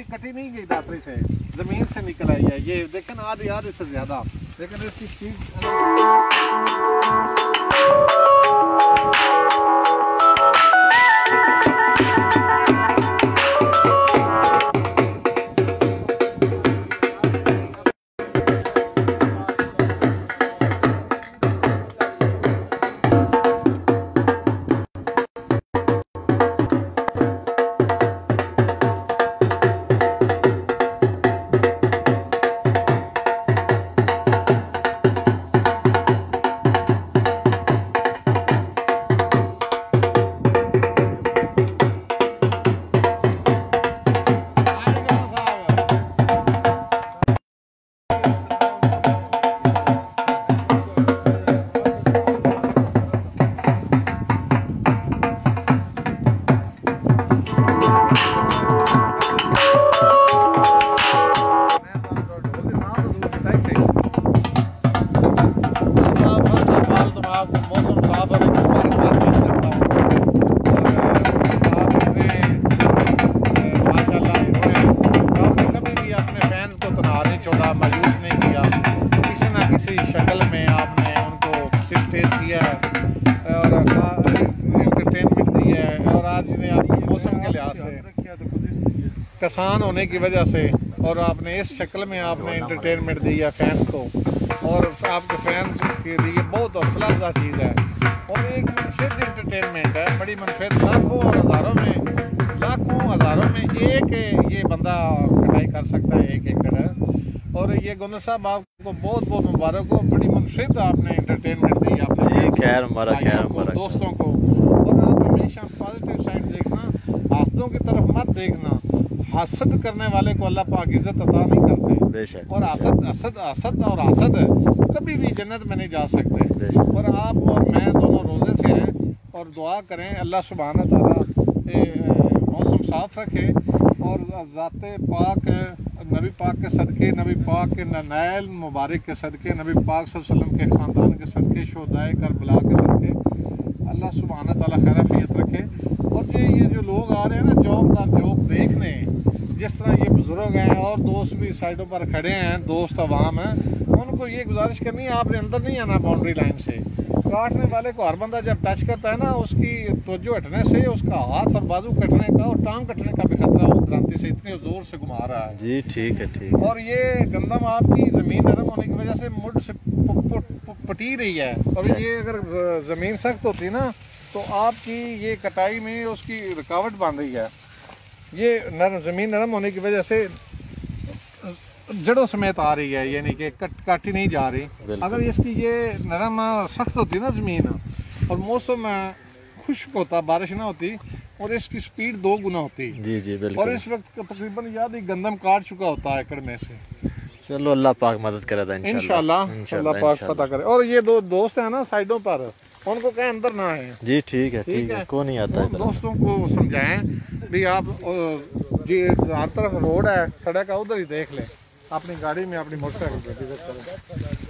इसकी कटी नहीं गई दातरी से, जमीन से निकल आई है। ये देखें आधी से ज्यादा, लेकिन इसकी स्पीड किसान होने की वजह से, और आपने इस शक्ल में आपने एंटरटेनमेंट दी है फैंस को, और आपके फैंस के लिए बहुत हौसला अफजा चीज़ है और एक मुनफिद एंटरटेनमेंट है, बड़ी मुनफिद। लाखों हज़ारों में एक ये बंदा कटाई कर सकता है 1 एकड़। और ये गुनर साहब आपको बहुत बहुत मुबारक हो, बड़ी मुनफिद आपने एंटरटेनमेंट दी आपने खैर हमारा दोस्तों को। और आप हमेशा पॉजिटिव साइड देखना, हासदों की तरफ मत देखना। हसद करने वाले को अल्लाह पाक इज्जत अता नहीं करते, और हसद कभी भी जन्नत में नहीं जा सकते। और आप और मैं दोनों रोज़े से हैं और दुआ करें अल्लाह सुब्हाना तआला मौसम साफ़ रखे और ज़ाते पाक नबी पाक के सदक़े, नबी पाक के नैल मुबारक के सदक़े, नबी पाक सल्लल्लाहु अलैहि वसल्लम के ख़ानदान के सदक़े, शोहदाए करबला के सदक़े अल्लाह सुब्हाना तआला खैराफियत रखे। और ये जो लोग आ रहे हैं ना जोक देखने, जिस तरह ये बुज़ुर्ग हैं और दोस्त भी साइडों पर खड़े हैं, दोस्त अवाम हैं, उनको ये गुजारिश करनी है आपने अंदर नहीं आना बाउंड्री लाइन से। काटने वाले को हर बंदा जब टच करता है ना, उसकी तवज्जो हटने से उसका हाथ और बाजू कटने का और टांग कटने का भी खतरा उस क्रांति से इतने ज़ोर से घुमा रहा है। जी ठीक है। और ये गंदम आपकी ज़मीन नरम होने की वजह से मुड़ से पटी रही है, और ये अगर ज़मीन सख्त होती ना तो आपकी ये कटाई में उसकी रुकावट बन रही है। ये ज़मीन नरम होने की वजह से जड़ों समेत आ रही है, यानी कि काटी नहीं जा रही। अगर इसकी ये नरम सख्त होती ना ज़मीन और मौसम खुश्क होता, बारिश ना होती, और इसकी स्पीड 2 गुना होती। जी बिल्कुल। और इस वक्त तकरीबन याद ही गंदम काट चुका होता है एकड़ में से। चलो अल्लाह पाक मदद करे इंशाल्लाह, अल्लाह पाक पता करे। और ये 2 दोस्त हैं ना साइडों पर, उनको कहें अंदर ना आए। जी ठीक है। कौन नहीं आता है। दोस्तों को समझाएं भी आप जी हर तरफ रोड है, सड़क है, उधर ही देख लें, अपनी गाड़ी में अपनी मोटरसाइकिल पे।